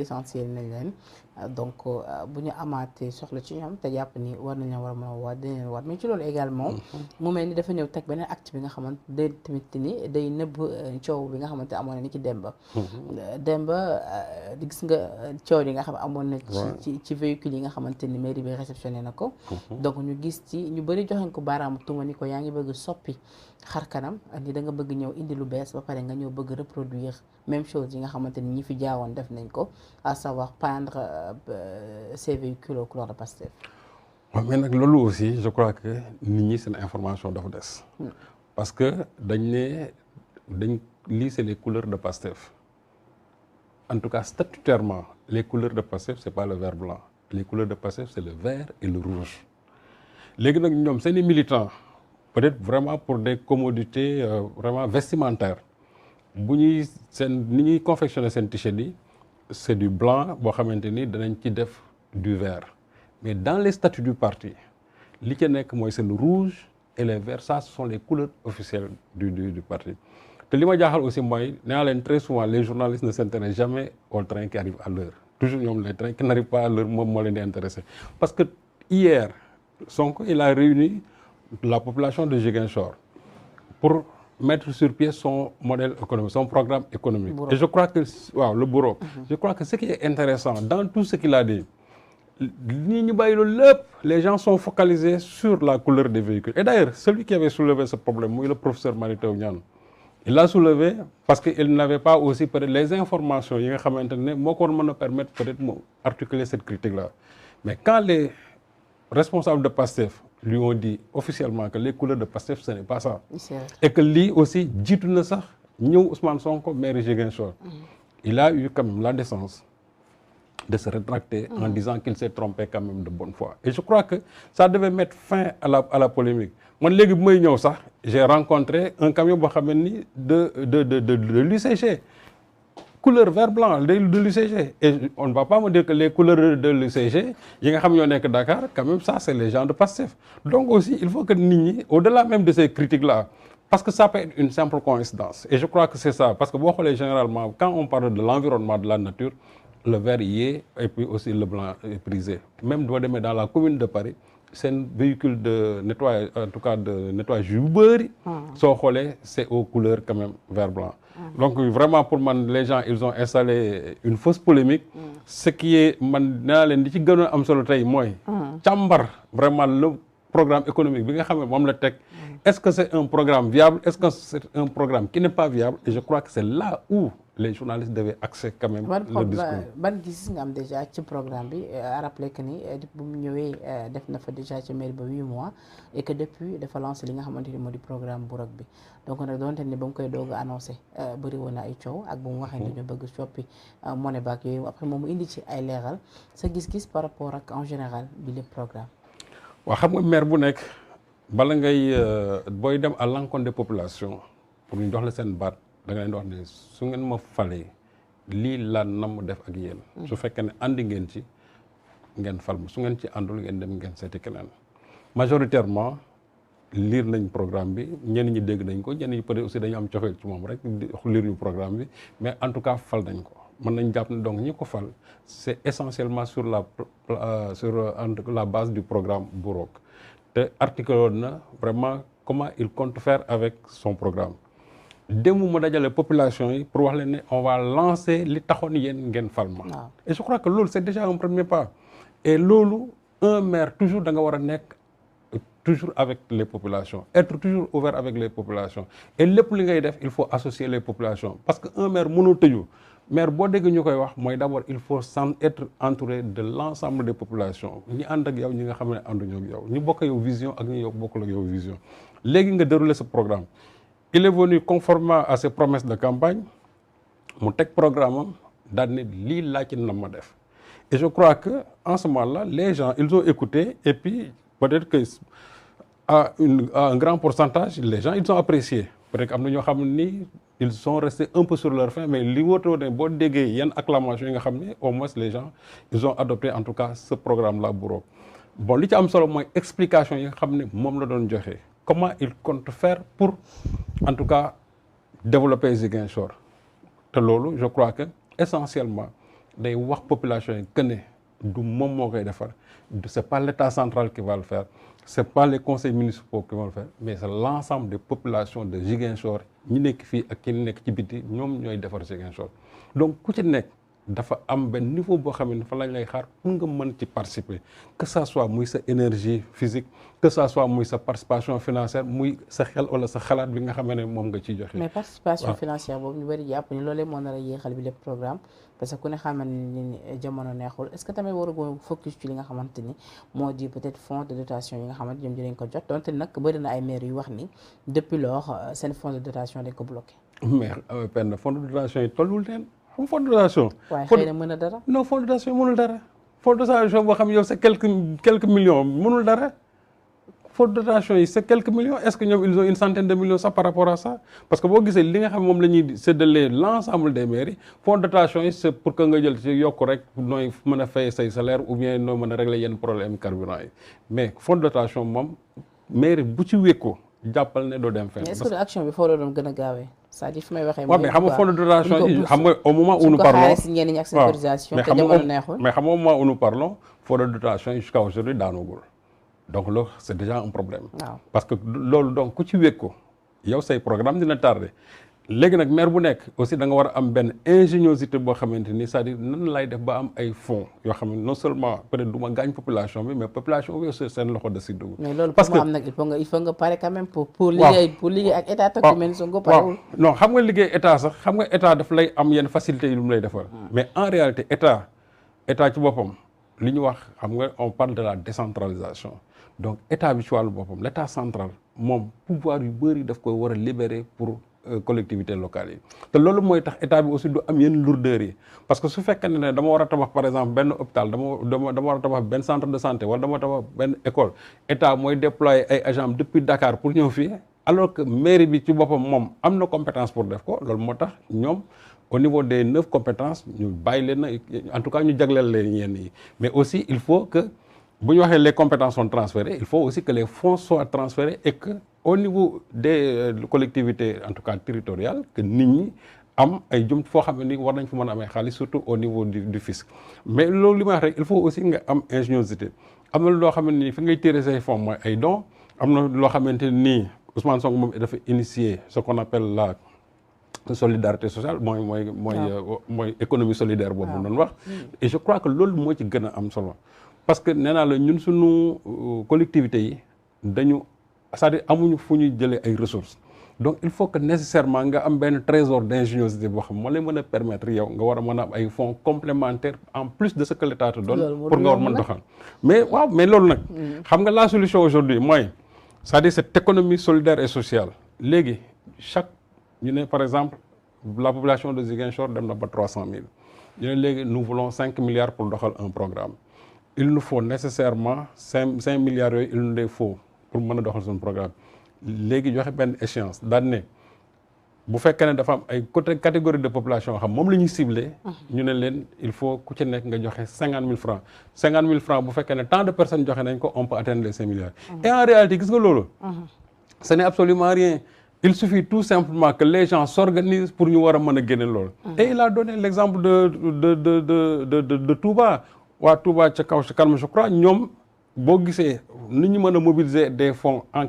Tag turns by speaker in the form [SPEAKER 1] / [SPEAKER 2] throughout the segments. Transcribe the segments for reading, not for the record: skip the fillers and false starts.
[SPEAKER 1] licencié nañ leen donc bu ñu amaatee soxla ci ñoom te jàpp ni war nañ war a mën a waat dinañ leen waat mais ci loolu également mu mel ni dafa ñëw teg beneen acte bi nga xamante day tamit ni day nëbb coow bi nga xamante amoon na ni ci Demba di gis nga coow yi nga xam amoon na ci véhicule yi nga xamante ni mairie bi réceptionné na ko donc ñu gis ci ñu bëri joxeñ ko baaraamu tuuma ni ko yaa ngi bëgg soppi xar kanam ni da nga bëgg ñëw indi lu bees ba pare nga ñëw bëgg reproduire même chose yi nga xamante ni ñi fi jaawoon def nañ ko à savoir peindre ces véhicules aux couleurs de Pastef.
[SPEAKER 2] waaw mais nag loolu aussi je crois que nit ñi seen information dafa des. parce que lii c'est les couleurs de Pastef en tout cas statutairement les couleurs de Pastef c'est pas le vert blanc les couleurs de Pastef c'est le vert et le rouge léegi nag ñoom seeni militants peut-être vraiment pour des commodités vraiment vestimentaires bu ñuy ni ñuy confectionner seen t-shirt yi c'est du blanc boo xamante ni danañ ci def du vert mais dans les statuts du parti li ca nekk mooy c'est le rouge et le vert ça ce sont les couleurs officielles du parti te li ma jaaxal aussi mooy nee naa leen très souvent les journalistes ne s'intéressent jamais au train qui arrive à l'heure toujours ñoom les trains qui n'arrivent pas à l'heure moom moo leen di intéressé parce que hier Sonko il a réuni la population de Ziguinchor pour mettre sur pied son modèle économique, son programme économique. Et je crois que, le bureau. Je crois que ce qui est intéressant dans tout ce qu'il a dit, les gens sont focalisés sur la couleur des véhicules. Et d'ailleurs, celui qui avait soulevé ce problème, le professeur Marito Nian, il l'a soulevé parce qu'il n'avait pas aussi peut-être les informations qui me permettre peut-être d'articuler cette critique-là. Mais quand les responsables de PASTEF lui ont dit officiellement que les couleurs de PASTEF, ce n'est pas ça. Et que lui aussi, dit ça, nous, Ousmane Sonko, maire Ziguinchor, il a eu quand même la décence de se rétracter en disant qu'il s'est trompé quand même de bonne foi. Et je crois que ça devait mettre fin à la polémique. Moi, j'ai rencontré un camion de l'UCG. Couleur vert blanc de l'UCG. Et on ne va pas me dire que les couleurs de l'UCG, Dakar, quand même ça c'est les gens de PASTEF. Donc aussi, il faut que Nini, au-delà même de ces critiques-là, parce que ça peut être une simple coïncidence. Et je crois que c'est ça. Parce que généralement, quand on parle de l'environnement, de la nature, le vert y est, et puis aussi le blanc est prisé. Même dans la commune de Paris, c'est un véhicule de nettoyage, en tout cas de nettoyage du beurre. C'est aux couleurs quand même vert blanc. Donc vraiment pour moi, les gens ils ont installé une fausse polémique. Ce qui est vraiment le programme économique. Est-ce que c'est un programme viable? Est-ce que c'est un programme qui n'est pas viable? Et je crois que c'est là où les journalistes devaient accéder quand même le discours.
[SPEAKER 1] Ban gis nga am déjà ci programme bi rappelé que ni bu mu ñëwee def na fa déjà ci mairie ba 8 mois et que depuis dafa lancé li nga xamante ni moo di programme bu rok bi donc nag doonte ni ba mu koy doog a annoncé bëri woon na ay coow ak bu mu waxee ni ñu bëgg soppi monnaie baak yooyu après moom mu indi ci ay leeral sa gis-gis par rapport ak en général bi le programme.
[SPEAKER 2] waaw xam nga maire bu nekk bala ngay booy dem à l'encontre des populations pour ñu jox la seen baat da nga leen di wax ne su ngeen ma falee lii laa nam def ak yéen. su fekkee ne andi ngeen ci ngeen fal ma su ngeen ci àndul ngeen dem ngeen seeti keneen majoritairement lire nañ programme bi ñenn ñi dégg nañ ko ñenn ñi peut-être aussi dañu am cofeel ci moom rek lire ñu programme bi mais en tout cas fal nañ ko mën nañ jàpp ne donc ñi ko fal c'est essentiellement sur la base du programme Bourok te articulé na vraiment comment il compte faire avec son programme. démb ma dajale population yi pour wax leen ne on va lancer li taxoon yéen ngeen fal ma. Et je crois que loolu c'est déjà un premier pas. Et loolu un maire toujours da nga war a nekk toujours avec les populations être toujours ouvert avec les populations et lépp li ngay def il faut associer les populations parce que un maire mënul tëju maire boo dégg ñu koy wax mooy d'abord il faut être entouré de l'ensemble des populations ñi ànd ak yow ñi nga xam ne ànduñu ak yow ñu bokk yow vision ak ñi bokkul ak yow vision léegi nga dérouler ce programme. Il est venu conformément à ses promesses de campagne, mon tech programme, d'année li la ci na ma def. Et je crois que en ce moment-là, les gens ils ont écouté et puis peut-être que à un grand pourcentage, les gens ils ont apprécié. Peut-être que am na ñoo xam ni ils sont restés un peu sur leur faim, mais li woto ne boo déggee yenn acclamation yi nga xam ne au moins les gens ils ont adopté en tout cas ce programme-là Bourok. Bon li ci am solo mooy explication yi nga xam ne moom la doon joxe. Comment il compte faire pour, en tout cas, développer Ziguinchor. Je crois que, essentiellement, day wax population yi que ne du moom moo koy defar c'est pas l'État central qui va le faire c'est pas les conseils municipaux qui vont le faire mais c'est l'ensemble des populations de Ziguinchor ñi nekk fii ak ki nekk ci biti ñoom ñooy defar Ziguinchor donc ku ci nekk dafa am benn niveau boo xam ne fa lañ lay xaar pour nga mën ci participer que ça soit muy sa énergie physique que ça soit muy sa participation financière muy sa xel wala sa xalaat bi nga xam ne moom nga ciy joxe.
[SPEAKER 1] mais participation financière boobu ñu bëri jàpp ni loolee moo nar a yéexal bi lépp programme parce que ku ne xam ni jamono neexul est-ce que tamit war a focus ci li nga xamante ni moo di peut-être fonds de dotation yi nga xamante ñoom dinañ ko jot donte nag bëri na ay maires yu wax ni depuis lors seen fonds de dotation dañ ko bloqué.
[SPEAKER 2] mais benn fonds de dotation yi tollul leen. xam fonds de dotation.
[SPEAKER 1] waaye xëy na mën a dara.
[SPEAKER 2] non fonds de dotation mënul dara. fonds de dotation boo xam yow c'est quelques millions mënul dara. fonds de dotation yi c'est quelques millions est-ce que ñoom ils ont une centaine de millions sax par rapport à ça parce que boo gisee li nga xam moom la ñuy séddalee l'ensemble des mairies fonds de dotation yi c'est pour que nga jël ci yokk rek nooy mën a fay say salaire ou bien nooy mën a régler yenn problème carburant yi mais fonds de dotation moom mairie bu ci wékko jàppal ne doo dem fenn.
[SPEAKER 1] mais est-ce que action bi foo la doon gën a gaawee c'est-à-dire fi may waxee.
[SPEAKER 2] waaw mais xam nga fonds de dotation yi xam nga au moment où nous parlons mais xam nga au moment où nous parlons fonds de dotation yi jusqu'à aujourd'hui daanugul donc loolu c'est déjà un problème. waaw parce que loolu donc ku ci wékk ko yow say programme dina tardé léegi nag maire bu nekk aussi da nga war a am benn ingéniosité boo xamante ni c'est-à-dire nan lay def ba am ay fonds yoo xam ne non seulement peut-être du ma gaañ population bi mais population bi aussi seen loxo de si dugg.
[SPEAKER 1] mais loolu pour mu am nag il faut nga pare quand même pour liggéey ak état toog mel ni soo ko parewul.
[SPEAKER 2] non xam nga liggéey état sax xam nga état daf lay am yenn facilité yi lu mu lay defal. mais en réalité état ci boppam li ñu wax xam nga on parle de la décentralisation. donc état bi ci wàllu boppam l'état central moom pouvoir yu bëri daf koy war a libérer pour collectivités locales yi te loolu mooy tax état bi aussi du am yenn lourdeurs yi parce que su fekkee ne dama war a tabax par exemple benn hôpital dama war a tabax benn centre de santé wala dama tabax benn école état mooy déployer ay agents depuis Dakar pour ñëw fii alors que mairie bi ci boppam moom am na compétence pour def ko loolu moo tax ñoom au niveau des 9 compétences ñu bàyyi leen en tout cas ñu jagleel leen yenn yi mais aussi il faut que bu ñu waxee les compétences sont transférées il faut aussi que les fonds soient transférés et que au niveau des collectivités en tout cas territoriales que nit ñi am ay jum foo xam ne ni war nañ fa mën a amee xaalis surtout au niveau du fisc mais loolu li ma wax rek il faut aussi nga am ingéniosité am na loo xamante ni fi ngay tirer say fonds mooy ay dons am na loo xamante nii Ousmane Sonko moom dafa initier ce qu'on appelle la solidarité sociale mooy économie solidaire boobu noonu wax et je crois que loolu moo ci gën a am solo parce que nee naa la ñun suñu collectivités yi dañu c'est-à-dire amuñu fu ñuy jëlee ay ressources donc il faut que nécessairement nga am benn trésor d'ingéniosité boo xam moo lay mën a permettre yow nga war a mën a am ay fonds complémentaires en plus de ce que l'État te donne pour nga war mën doxal mais waaw mais loolu nag xam nga la solution aujourd'hui mooy c'est-à-dire cette économie solidaire et sociale léegi ñu ne par exemple la population de Ziguinchor dem na ba 300 000 ñu ne léegi nous voulons 5 milliards pour doxal un programme il nous faut nécessairement 5 milliards yooyu il nous les faut pour mën a doxal suñu programme léegi joxe benn échéance daan ne bu fekkee ne dafa am ay catégorie de population xam moom la ñuy ciblé ñu ne leen il faut ku ci nekk nga joxe 50 000 francs 50 000 francs bu fekkee ne tant de personnes joxe nañ ko on peut atteindre les 5 milliards et en réalité gis nga loolu ce n'est absolument rien il suffit tout simplement que les gens s'organisent pour ñu war a mën a génne loolu et il a donné l'exemple de Touba waa Touba ca kaw ca kanam je crois ñoom boo gisee ni ñu mën a mobiliser des fonds en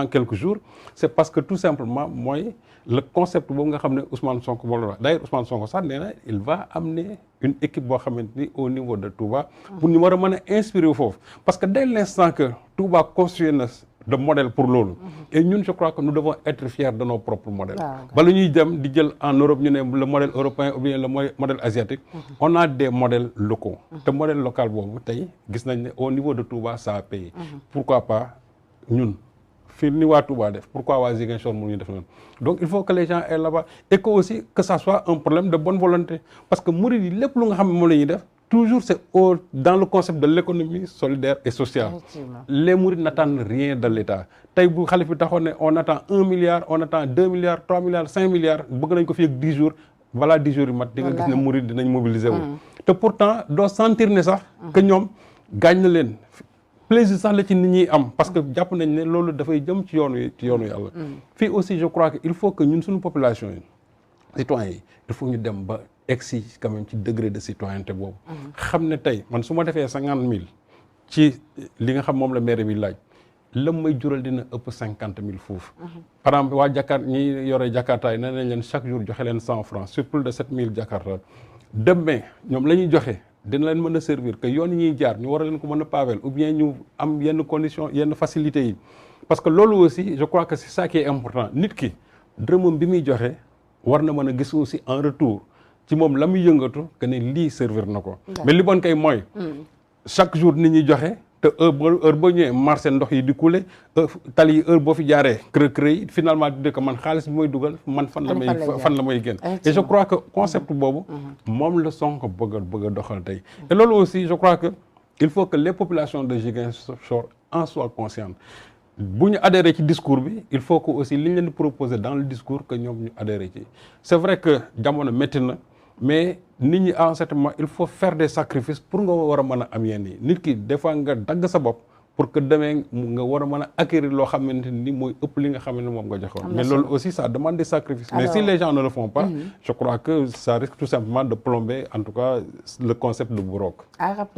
[SPEAKER 2] quelques jours c'est parce que tout simplement mooy le concept boobu nga xam ne Ousmane Sonko moom la wax d'ailleurs Ousmane Sonko sax nee na il va amener une équipe boo xamante ni au niveau de Touba pour ñu war a mën a inspirer foofu parce que dès l'instant que Touba construit na de modèle pour loolu et ñun je crois que nous devons être fiers de nos propres modèles bala ñuy dem di jël en Europe ñu ne le modèle européen ou bien le modèle asiatique on a des modèles locaux te modèle local boobu tey gis nañ ne au niveau de Touba ça a payé pourquoi pas ñun fii ni waa Touba def pourquoi waa Ziguinchor mënuñu def noonu donc il faut que les gens aient là-bas et que aussi que ça soit un problème de bonne volonté parce que murid yi lépp lu nga xam ne moom la ñuy def toujours c'est dans le concept de l'économie solidaire et sociale les mourides n'attendent rien de l'État tey bu xalif bi taxoon ne on attend 1 milliard on attend 2 milliards 3 milliards 5 milliards bëgg nañ ko fi ak 10 jours voilà 10 jours yi mat di nga gis ne mouride dinañ mobiliser wu te pourtant doo sentir ne sax que ñoom gaañ na leen plaisir sax la ci nit ñi am parce que jàpp nañ ne loolu dafay jëm ci yoonu yàlla fii aussi je crois que il faut que ñun suñu population yi citoyens yi il faut ñu dem ba egsi quand même ci degré de citoyenneté boobu. xam ne tey man su ma defee 50 000 ci li nga xam moom la maire bi laaj la may jural dina ëpp 50 000 foofu. par exemple waa Jakarta ñi yore Jakarta yi nee nañ leen chaque jour joxe leen 100 francs sur plus de 7000 Jakarta demain ñoom la ñuy joxe dina leen mën a servir que yoon yi ñuy jaar ñu war a leen ko mën a pavel ou bien ñu am yenn conditions yenn facilités yi. parce que loolu aussi je crois que c'est ça qui est important nit ki dërëmam bi muy joxe war na mën a gis aussi en retour ci moom la muy yëngatu que ne lii servir na ko. mais li bon kay mooy. chaque jour nit ñi joxe te heure boo ñëwee marché ndox yi di couler tali yi heure boo fi jaaree creux yi finalement di ko man xaalis bi mooy dugal man fan la may génn. et je crois que concept boobu. moom la Sonko bëgg a doxal tey. et loolu aussi je crois que il faut que les populations de Ziguinchor en soient conscientes. bu ñu adhéré ci discours bi il faut que aussi li ñu leen di proposer dans le discours que ñoom ñu adhéré ci c'est vrai que jamono métti na mais nit ñi en ce moment il faut faire des sacrifices pour nga war a mën a am yenn yi nit ki des fois nga dagg sa bopp pour que demee nga war a mën a acquérir loo xamante ni mooy ëpp li nga xam ne moom nga joxoon mais loolu aussi ça demande des sacrifices. Alors, mais si les gens ne le font pas je crois que ça risque tout simplement de plomber en tout cas le concept de Burok.